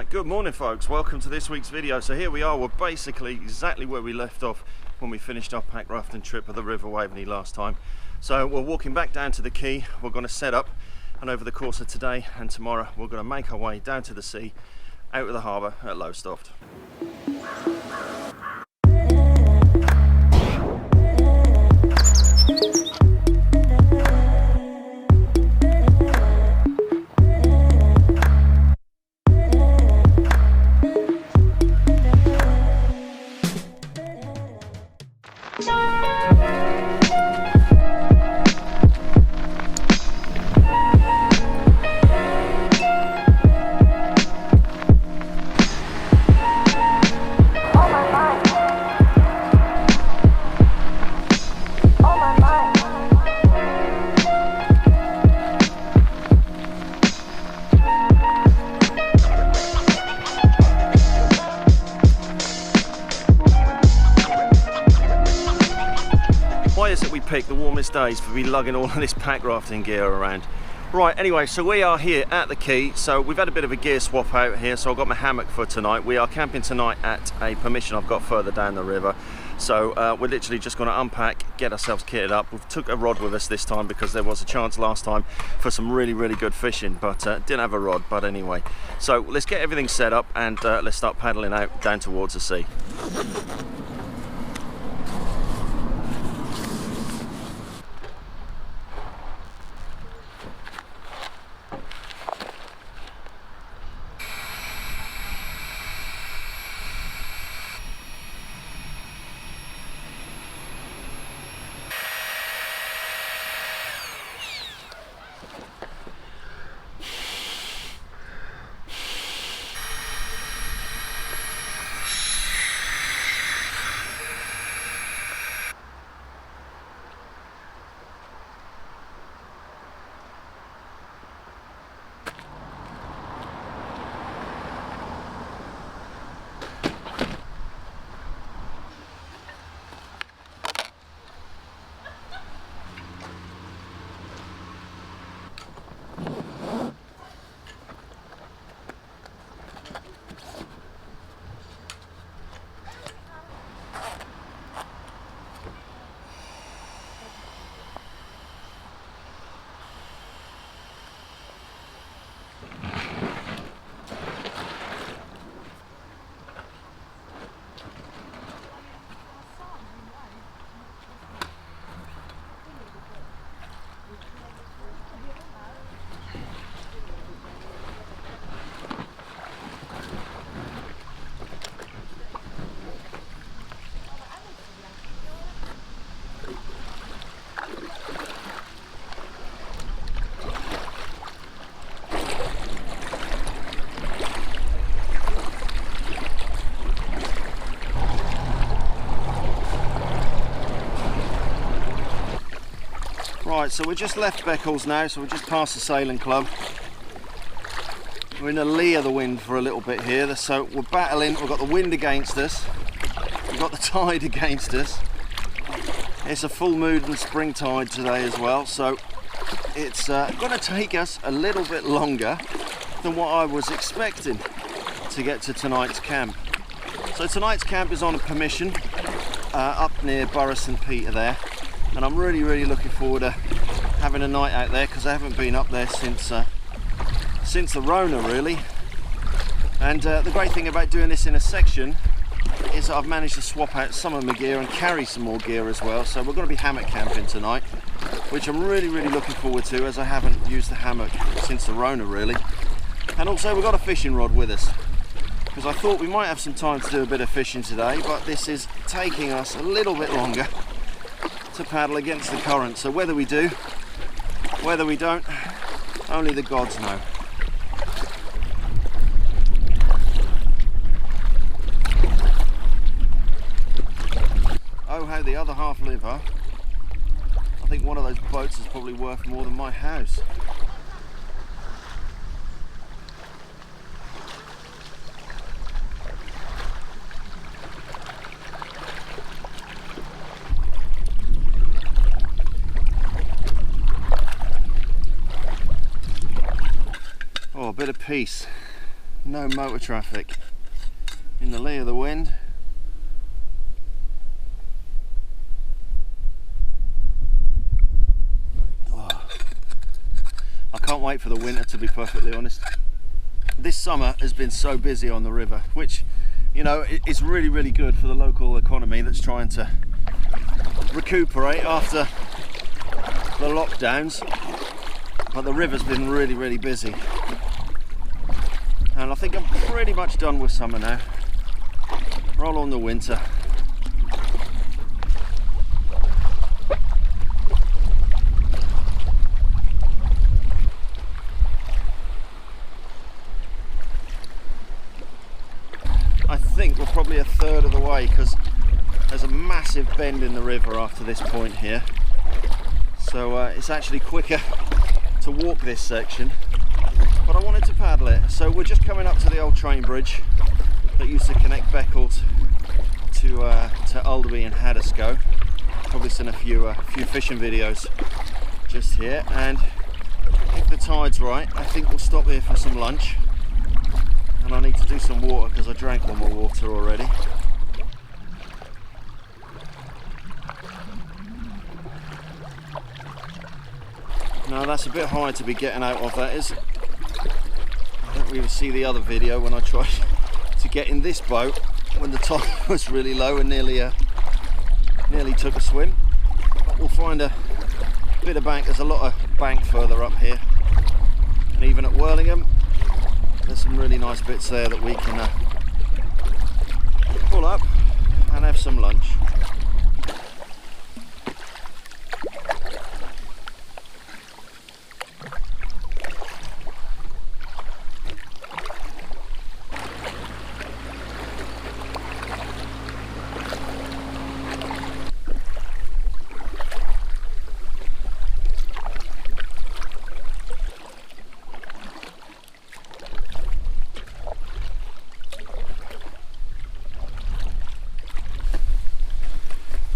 Right, good morning folks, welcome to this week's video. So here we are, we're basically exactly where we left off when we finished our pack rafting trip of the River Waveney last time. So we're walking back down to the quay, we're going to set up, and over the course of today and tomorrow we're going to make our way down to the sea, out of the harbour at Lowestoft. Pick the warmest days for me lugging all of this pack rafting gear around. Right, anyway, so we are here at the quay. So we've had a bit of a gear swap out here, so I've got my hammock for tonight. We are camping tonight at a permission I've got further down the river. So we're literally just going to unpack, get ourselves kitted up. We've took a rod with us this time because there was a chance last time for some really good fishing, but didn't have a rod. But anyway, so let's get everything set up and let's start paddling out down towards the sea. Right, so we just left Beccles now, so we're just past the sailing club. We're in the lee of the wind for a little bit here, so we're battling. We've got the wind against us, we've got the tide against us. It's a full moon and spring tide today as well, so it's going to take us a little bit longer than what I was expecting to get to tonight's camp. So tonight's camp is on a permission up near Borough St Peter there. And I'm really looking forward to having a night out there because I haven't been up there since the Rona really. And the great thing about doing this in a section is that I've managed to swap out some of my gear and carry some more gear as well. So we're going to be hammock camping tonight, which I'm really looking forward to as I haven't used the hammock since the Rona really. And also we've got a fishing rod with us because I thought we might have some time to do a bit of fishing today, but this is taking us a little bit longer to paddle against the current. So whether we do, whether we don't, only the gods know. Oh, how the other half live, huh? I think one of those boats is probably worth more than my house. Oh, a bit of peace. no motor traffic. In the lee of the wind. Oh. I can't wait for the winter, to be perfectly honest. This summer has been so busy on the river, which, you know, it's really, really good for the local economy that's trying to recuperate after the lockdowns. But the river's been really, really busy. And I think I'm pretty much done with summer now. Roll on the winter. I think we're probably a third of the way, because there's a massive bend in the river after this point here. So it's actually quicker to walk this section, but I wanted to paddle it. So we're just coming up to the old train bridge that used to connect Beccles to Alderby and Haddiscoe. Probably seen a few fishing videos just here, and if the tide's right, I think we'll stop here for some lunch. And I need to do some water because I drank all my water already. No, that's a bit high to be getting out of, that is. I don't really see the other video when I tried to get in this boat when the tide was really low and nearly took a swim. But we'll find a bit of bank. There's a lot of bank further up here, and even at Whirlingham there's some really nice bits there that we can pull up and have some lunch.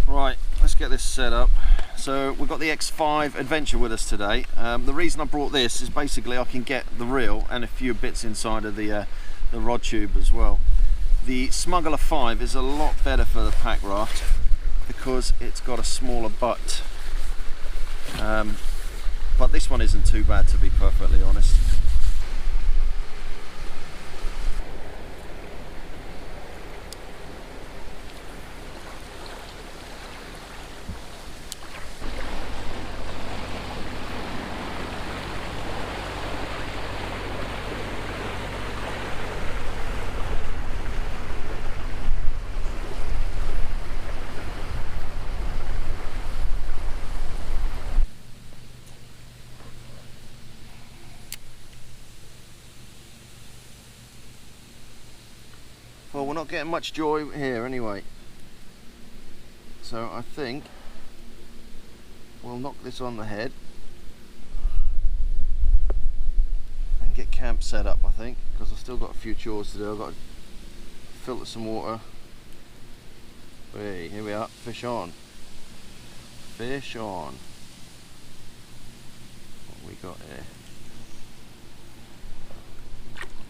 Right, let's get this set up. So we've got the X5 Adventure with us today. The reason I brought this is basically I can get the reel and a few bits inside of the rod tube as well. The Smuggler 5 is a lot better for the pack raft because it's got a smaller butt. But this one isn't too bad, to be perfectly honest. Well, we're not getting much joy here anyway, so I think we'll knock this on the head and get camp set up, I think, because I've still got a few chores to do. I've got to filter some water. Hey, here we are, fish on. Fish on. What we got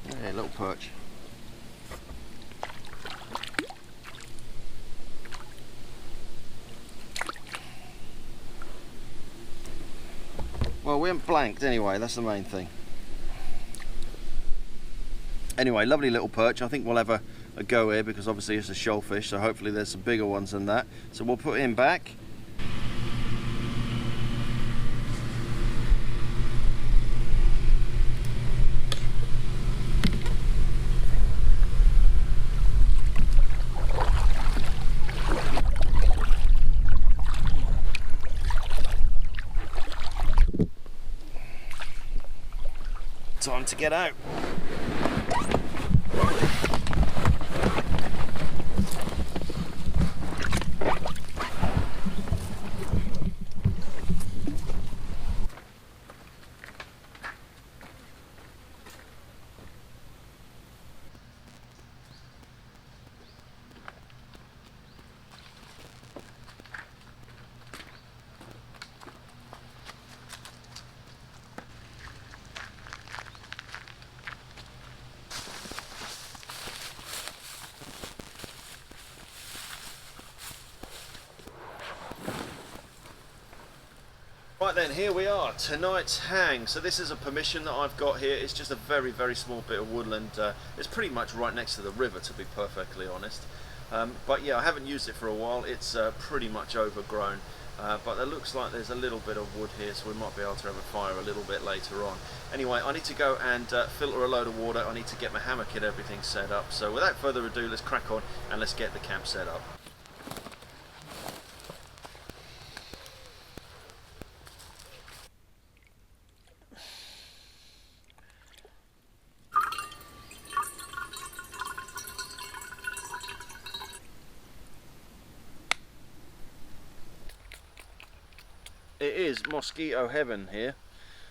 here? Hey, little perch. Well, we haven't blanked anyway, that's the main thing. Anyway, lovely little perch. I think we'll have a go here because obviously it's a shoal fish, so hopefully there's some bigger ones than that. So we'll put him back. Time to get out. Right then, here we are, tonight's hang. So this is a permission that I've got here. It's just a very, very small bit of woodland. It's pretty much right next to the river, to be perfectly honest. But yeah, I haven't used it for a while. It's pretty much overgrown. But it looks like there's a little bit of wood here, so we might be able to have a fire a little bit later on. Anyway, I need to go and filter a load of water. I need to get my hammock and everything set up. So without further ado, let's crack on and let's get the camp set up. It is mosquito heaven here.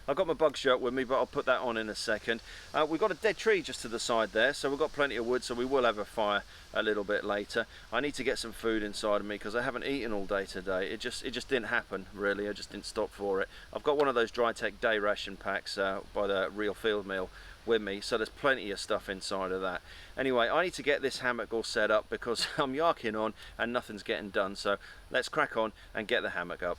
I've got my bug shirt with me, but I'll put that on in a second. We've got a dead tree just to the side there, so we've got plenty of wood, so we will have a fire a little bit later. I need to get some food inside of me because I haven't eaten all day today. It just didn't happen, really. I just didn't stop for it. I've got one of those Drytech day ration packs by the Real Field Meal with me, so there's plenty of stuff inside of that. Anyway, I need to get this hammock all set up because I'm yarking on and nothing's getting done, so let's crack on and get the hammock up.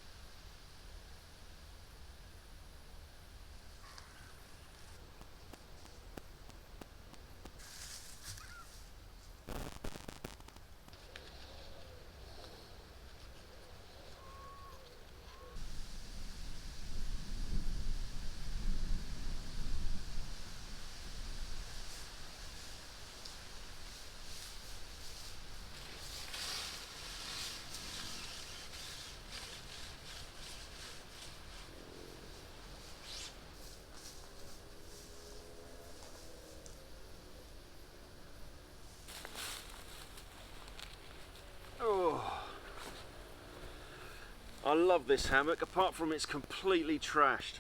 I love this hammock, apart from it's completely trashed.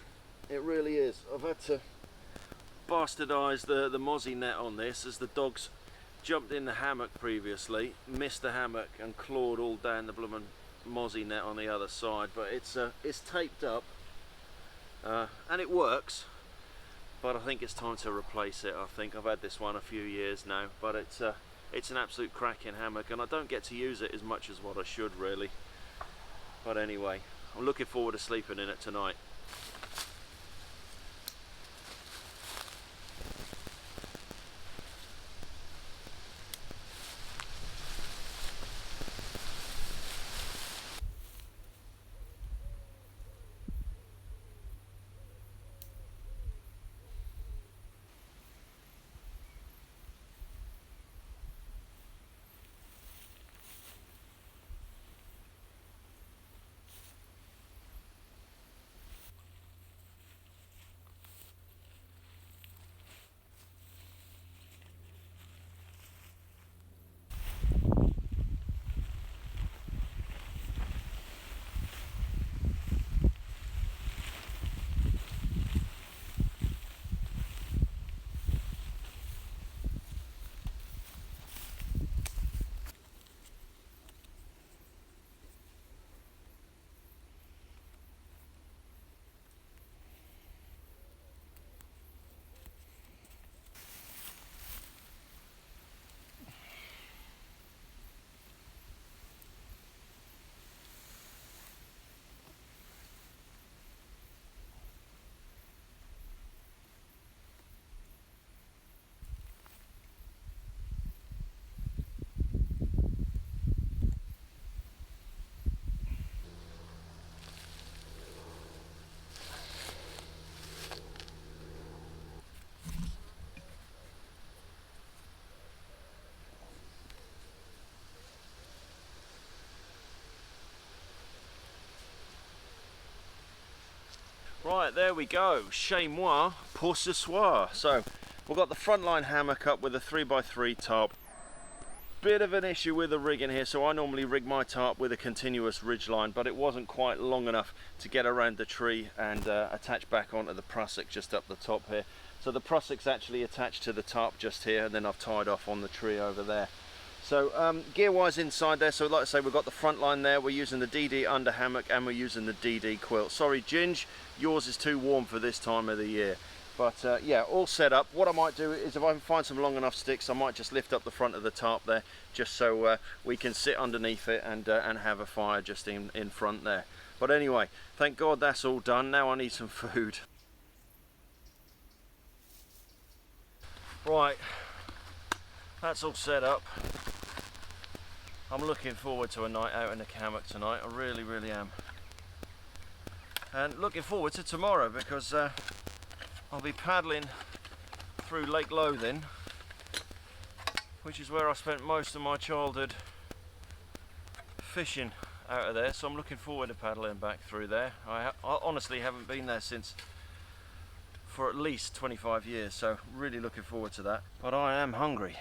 It really is. I've had to bastardise the mozzie net on this as the dogs jumped in the hammock previously, missed the hammock and clawed all down the blooming mozzie net on the other side. But it's taped up and it works, but I think it's time to replace it. I think I've had this one a few years now, but it's an absolute cracking hammock and I don't get to use it as much as what I should really. But anyway, I'm looking forward to sleeping in it tonight. Right, there we go. Chez moi pour ce soir. So we've got the frontline hammock up with a 3x3 tarp. Bit of an issue with the rigging here, so I normally rig my tarp with a continuous ridge line, but it wasn't quite long enough to get around the tree and attach back onto the prusik just up the top here. So the prusik's actually attached to the tarp just here, and then I've tied off on the tree over there. So gear wise inside there, so like I say, we've got the front line there, we're using the DD under hammock and we're using the DD quilt. Sorry Ginge, yours is too warm for this time of the year. But yeah, all set up. What I might do is if I can find some long enough sticks, I might just lift up the front of the tarp there, just so we can sit underneath it and have a fire just in front there. But But anyway, thank God that's all done. Now I need some food. Right, that's all set up. I'm looking forward to a night out in the hammock tonight. I really, really am. And looking forward to tomorrow, because I'll be paddling through Lake Lothing, which is where I spent most of my childhood fishing out of there. So I'm looking forward to paddling back through there. I honestly haven't been there for at least 25 years, so really looking forward to that. But I am hungry.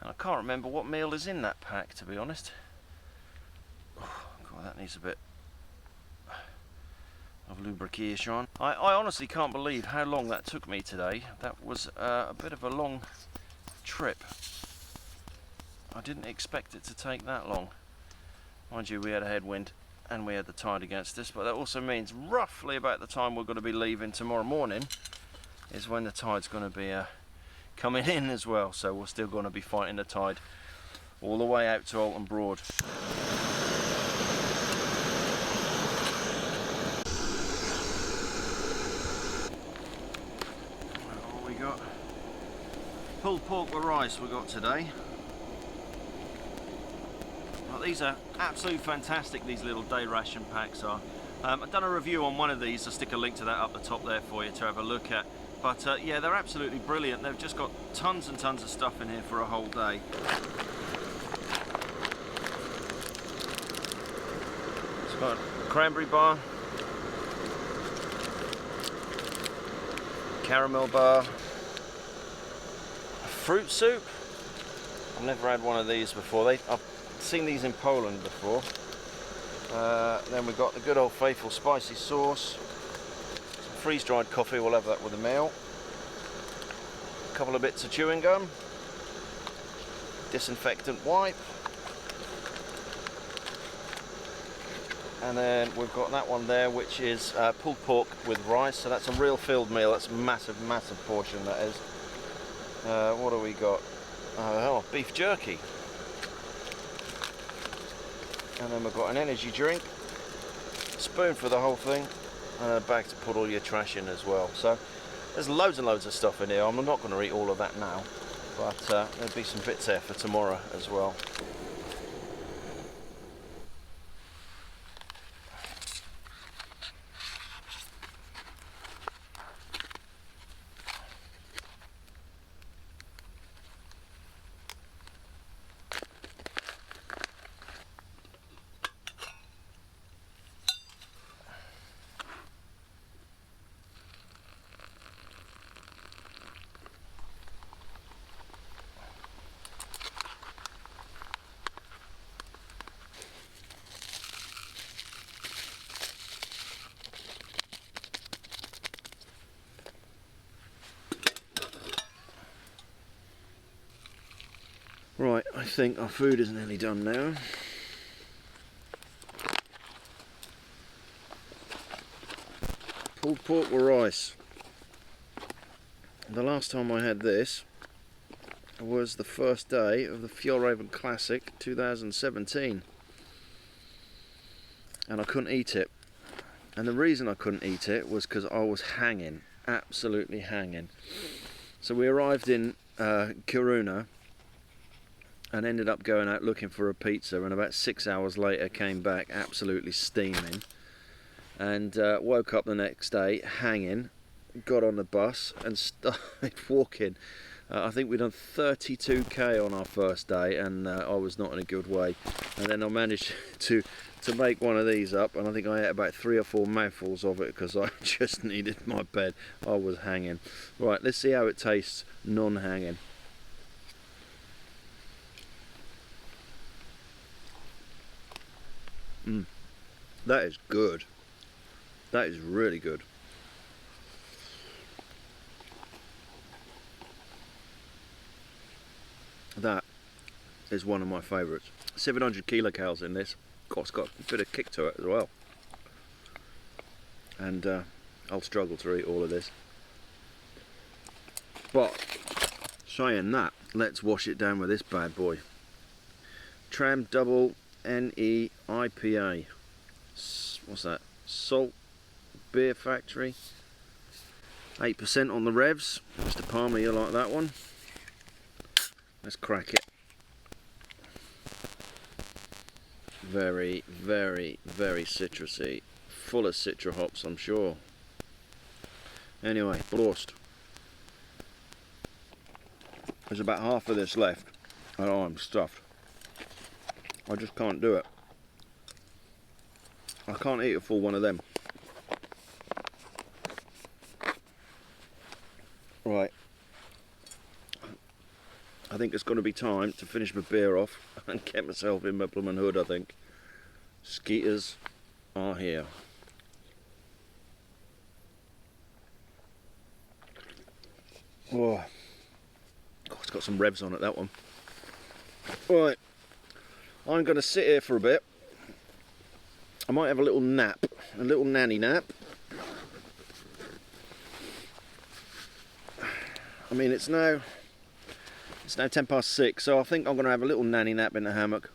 And I can't remember what meal is in that pack, to be honest. Oh, God, that needs a bit of lubrication. I honestly can't believe how long that took me today. That was a bit of a long trip. I didn't expect it to take that long. Mind you, we had a headwind and we had the tide against us, but that also means roughly about the time we're going to be leaving tomorrow morning is when the tide's going to be coming in as well, so we're still going to be fighting the tide all the way out to Alton Broad. What we got? Pulled pork with rice we got today. Well, these are absolutely fantastic, these little day ration packs are. I've done a review on one of these. I'll stick a link to that up the top there for you to have a look at. But yeah, they're absolutely brilliant. They've just got tons and tons of stuff in here for a whole day. It's got a cranberry bar, caramel bar, a fruit soup. I've never had one of these before. I've seen these in Poland before. Then we've got the good old faithful spicy sauce, some freeze-dried coffee, we'll have that with a meal, a couple of bits of chewing gum, disinfectant wipe, and then we've got that one there, which is pulled pork with rice. So that's a real filled meal. That's a massive, massive portion, that is. What do we got? Oh, beef jerky. And then we've got an energy drink, spoon for the whole thing, and a bag to put all your trash in as well. So there's loads and loads of stuff in here. I'm not going to eat all of that now, but there'll be some bits there for tomorrow as well. Right, I think our food is nearly done now. Pulled pork with rice. The last time I had this was the first day of the Fjern Classic 2017, and I couldn't eat it. And the reason I couldn't eat it was because I was hanging, absolutely hanging. So we arrived in Kiruna and ended up going out looking for a pizza, and about 6 hours later came back absolutely steaming, and woke up the next day hanging, got on the bus and started walking. I think we'd done 32k on our first day, and I was not in a good way. And then I managed to make one of these up, and I think I ate about 3 or 4 mouthfuls of it because I just needed my bed. I was hanging. Right, let's see how it tastes non-hanging. That is good. That is really good. That is one of my favourites. 700 kilocalories in this. God, it's got a bit of kick to it as well. And I'll struggle to eat all of this. But saying that, let's wash it down with this bad boy. Tram Double NE IPA. What's that? Salt Beer Factory. 8% on the revs. Mr. Palmer, you like that one? Let's crack it. Very, very, very citrusy. Full of citra hops, I'm sure. Anyway, Prost. There's about half of this left. Oh, I'm stuffed. I just can't do it. I can't eat a full one of them. Right. I think it's going to be time to finish my beer off and get myself in my bloomin' hood, I think. Skeeters are here. Oh, it's got some revs on it, that one. Right, I'm going to sit here for a bit. I might have a little nap, a little nanny nap. I mean, it's now 6:10, so I think I'm going to have a little nanny nap in the hammock,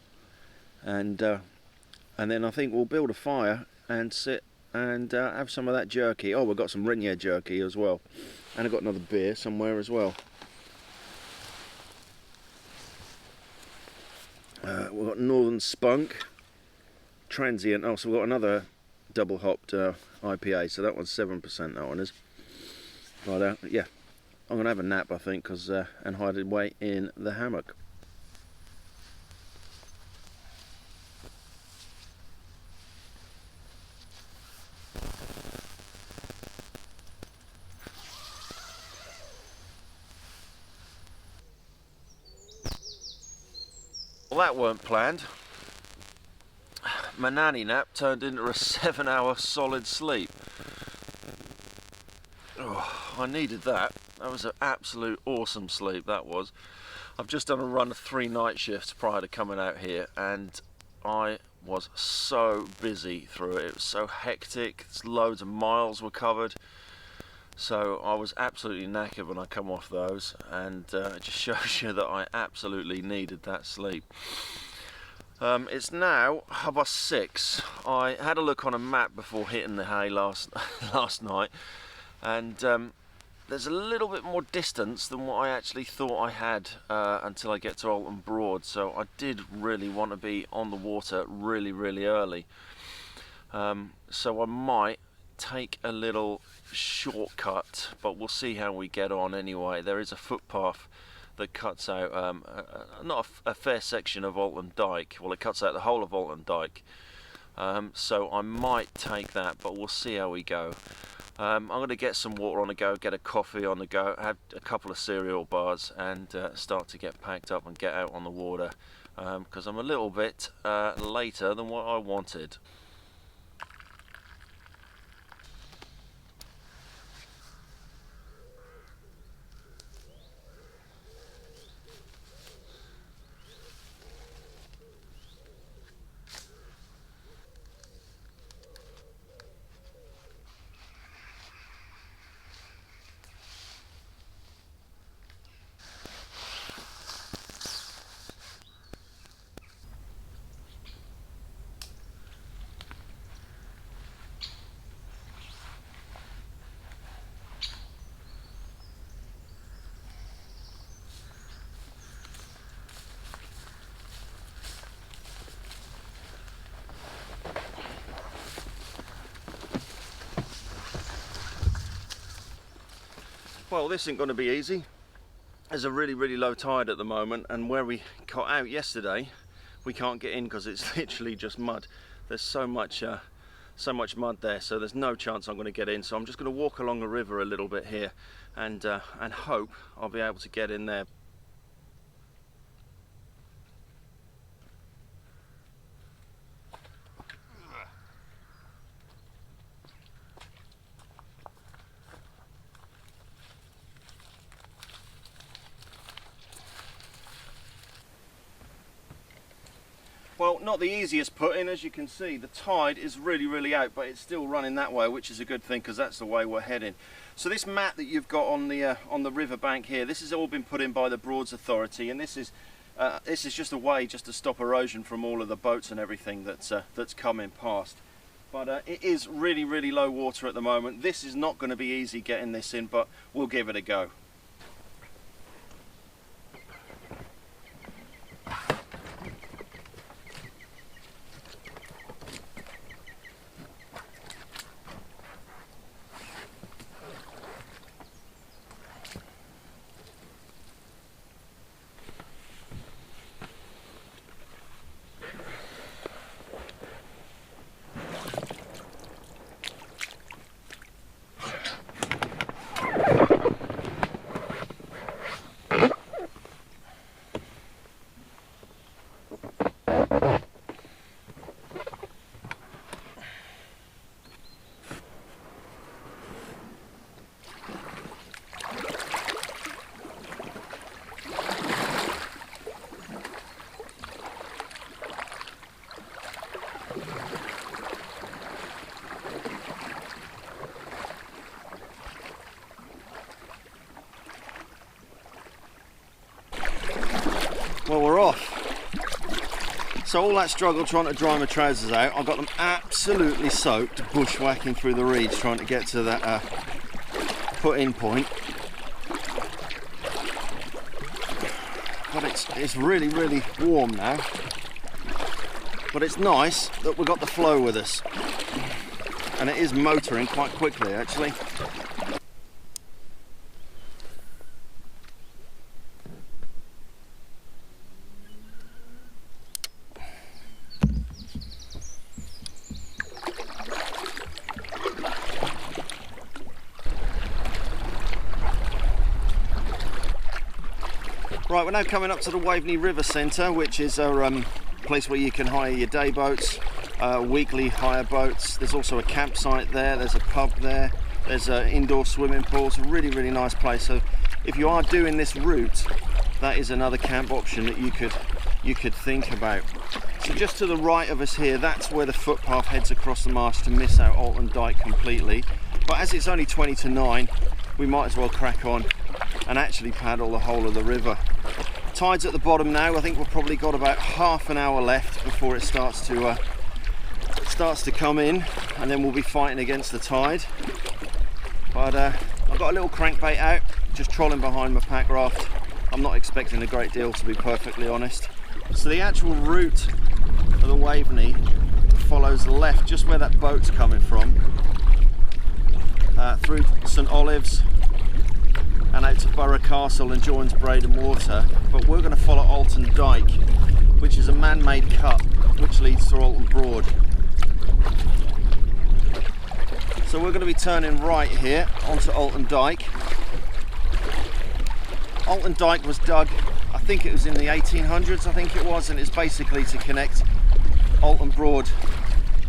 and then I think we'll build a fire and sit and have some of that jerky. Oh, we've got some Renjer jerky as well, and I've got another beer somewhere as well. We've got Northern Spunk, Transient. Oh, so we've got another double hopped IPA. So that one's 7%. That one is. Right, yeah. I'm gonna have a nap, I think, and hide away in the hammock. Well, that weren't planned. My nanny nap turned into a 7-hour solid sleep. Oh, I needed that. That was an absolute awesome sleep, that was. I've just done a run of 3 night shifts prior to coming out here, and I was so busy through it. It was so hectic. Loads of miles were covered. So I was absolutely knackered when I come off those, and it just shows you that I absolutely needed that sleep. It's now 6:30. I had a look on a map before hitting the hay last night, and there's a little bit more distance than what I actually thought I had until I get to Alton Broad. So I did really want to be on the water really, really early. So I might take a little shortcut, but we'll see how we get on anyway. There is a footpath that cuts out not a fair section of Oulton Dyke. Well, it cuts out the whole of Alton Dyke, so I might take that, but we'll see how we go. I'm going to get some water on the go, get a coffee on the go, have a couple of cereal bars, and start to get packed up and get out on the water, because I'm a little bit later than what I wanted. Well, this isn't going to be easy. There's a really, really low tide at the moment, and where we got out yesterday, we can't get in because it's literally just mud. There's so much mud there, so there's no chance I'm going to get in. So I'm just going to walk along the river a little bit here, and hope I'll be able to get in there. Well, not the easiest put-in, as you can see. The tide is really, really out, but it's still running that way, which is a good thing because that's the way we're heading. So this mat that you've got on the river bank here, this has all been put in by the Broads Authority, and this is This is just a way just to stop erosion from all of the boats and everything that's coming past. But it is really, really low water at the moment. This is not going to be easy getting this in, but we'll give it a go. Well, we're off. So all that struggle trying to dry my trousers out, I got them absolutely soaked bushwhacking through the reeds trying to get to that put-in point. But it's really, really warm now. But it's nice that we've got the flow with us. And it is motoring quite quickly, actually. Right, we're now coming up to the Waveney River Centre, which is a place where you can hire your day boats, weekly hire boats. There's also a campsite there, there's a pub there, there's an indoor swimming pool. It's a really, really nice place. So if you are doing this route, that is another camp option that you could think about. So just to the right of us here, that's where the footpath heads across the marsh to miss out Alton Dyke completely. But as it's only 20 to 9, we might as well crack on and actually paddle the whole of the river. Tide's at the bottom now. I think we've probably got about half an hour left before it starts to come in, and then we'll be fighting against the tide. But I've got a little crankbait out, just trolling behind my pack raft. I'm not expecting a great deal, to be perfectly honest. So the actual route of the Waveney follows left, just where that boat's coming from, through St Olave's and out to Borough Castle and joins Braden Water. But we're going to follow Alton Dyke, which is a man-made cut which leads to Alton Broad. So we're going to be turning right here onto Alton Dyke. Alton Dyke was dug, I think it was in the 1800s, I think it was, and it's basically to connect Alton Broad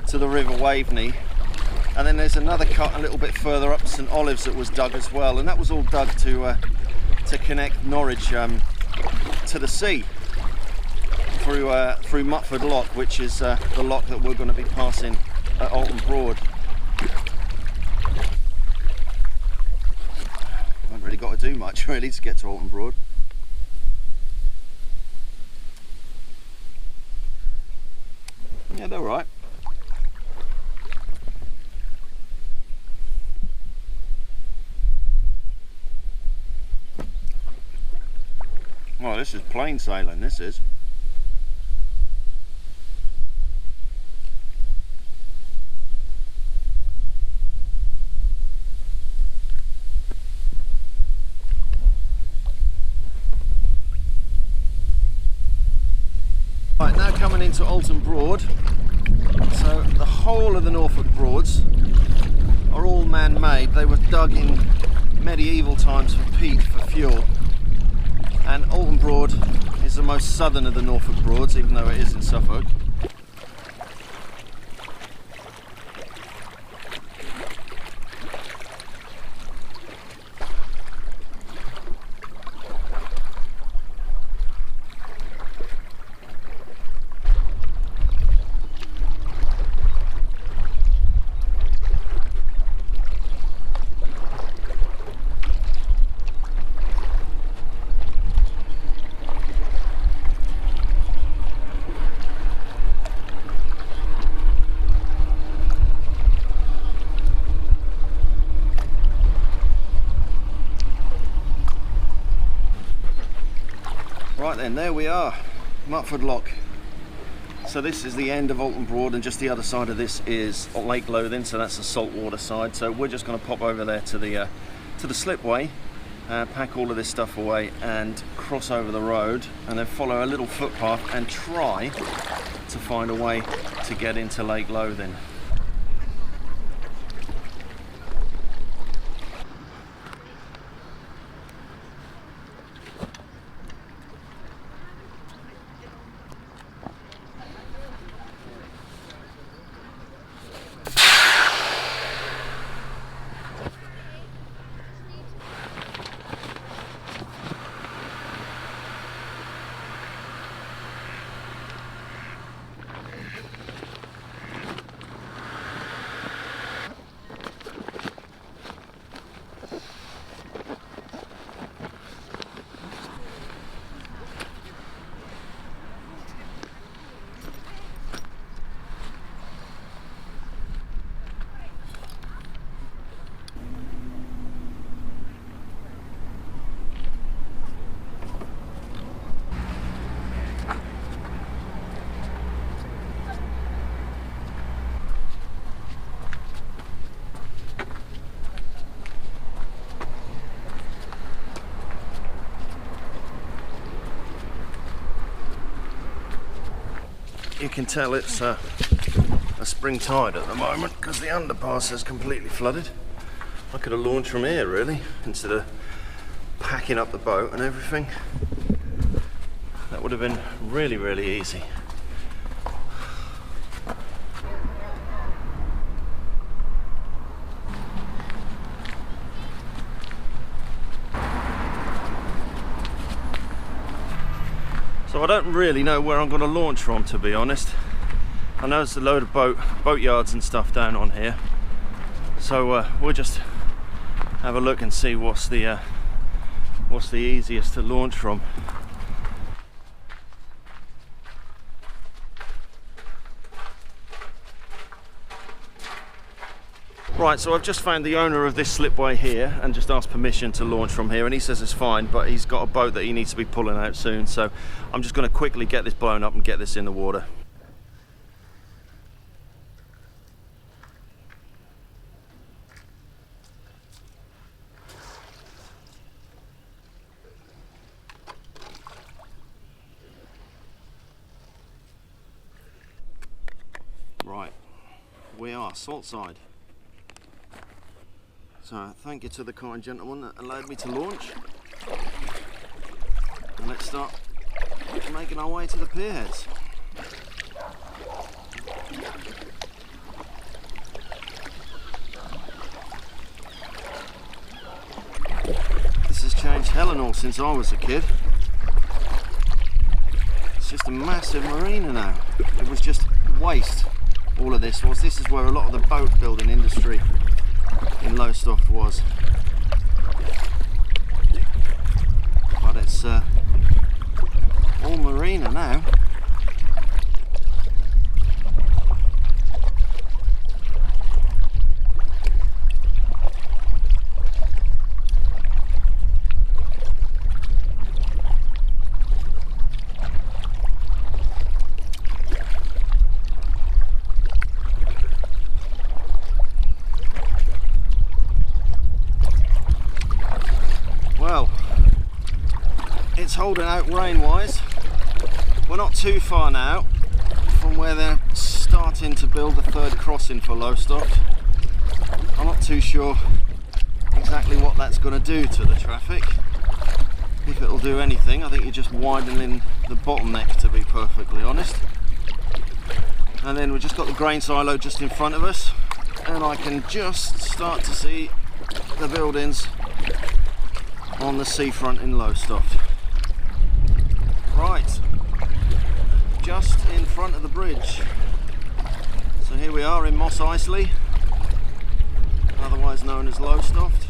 to the River Waveney. And then there's another cut a little bit further up St Olave's that was dug as well, and that was all dug to connect Norwich to the sea through Mutford Lock, which is the lock that we're going to be passing at Alton Broad. Haven't really got to do much really to get to Alton Broad. Yeah, they're all right. Well, this is plain sailing, this is. Right, now coming into Alton Broad. So the whole of the Norfolk Broads are all man-made. They were dug in medieval times for peat, for fuel. And Alton Broad is the most southern of the Norfolk Broads, even though it is in Suffolk. Right then, there we are, Mutford Lock. So this is the end of Oulton Broad, and just the other side of this is Lake Lothing, so that's the saltwater side. So we're just going to pop over there to the slipway, pack all of this stuff away and cross over the road, and then follow a little footpath and try to find a way to get into Lake Lothing. You can tell it's a spring tide at the moment because the underpass is completely flooded. I could have launched from here really, instead of packing up the boat and everything. That would have been really, really easy. So I don't really know where I'm going to launch from, to be honest. I know there's a load of boat yards and stuff down on here, so we'll just have a look and see what's the easiest to launch from. Right, so I've just found the owner of this slipway here and just asked permission to launch from here, and he says it's fine, but he's got a boat that he needs to be pulling out soon, so I'm just going to quickly get this blown up and get this in the water. Right, we are saltside. So thank you to the kind gentleman that allowed me to launch. And let's start making our way to the pier heads. This has changed hell and all since I was a kid. It's just a massive marina now. It was just waste, all of this was. This is where a lot of the boat building industry in Lowestoft was, but it's all marina now. It's holding out rain-wise. We're not too far now from where they're starting to build the third crossing for Lowestoft. I'm not too sure exactly what that's going to do to the traffic. If it'll do anything, I think you're just widening the bottleneck, to be perfectly honest. And then we've just got the grain silo just in front of us, and I can just start to see the buildings on the seafront in Lowestoft. Right, just in front of the bridge. So here we are in Mos Eisley, otherwise known as Lowestoft.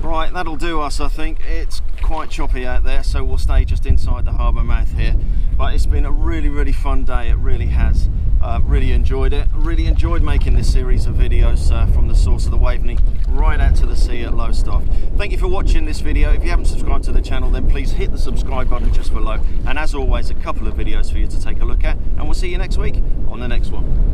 Right, that'll do us, I think. It's quite choppy out there, so we'll stay just inside the harbour mouth here. But it's been a really fun day. It really has. Really enjoyed it. Really enjoyed making this series of videos from the source of the Waveney right out to the sea at Lowestoft. Thank you for watching this video. If you haven't subscribed to the channel, then please hit the subscribe button just below. And as always, a couple of videos for you to take a look at. And we'll see you next week on the next one.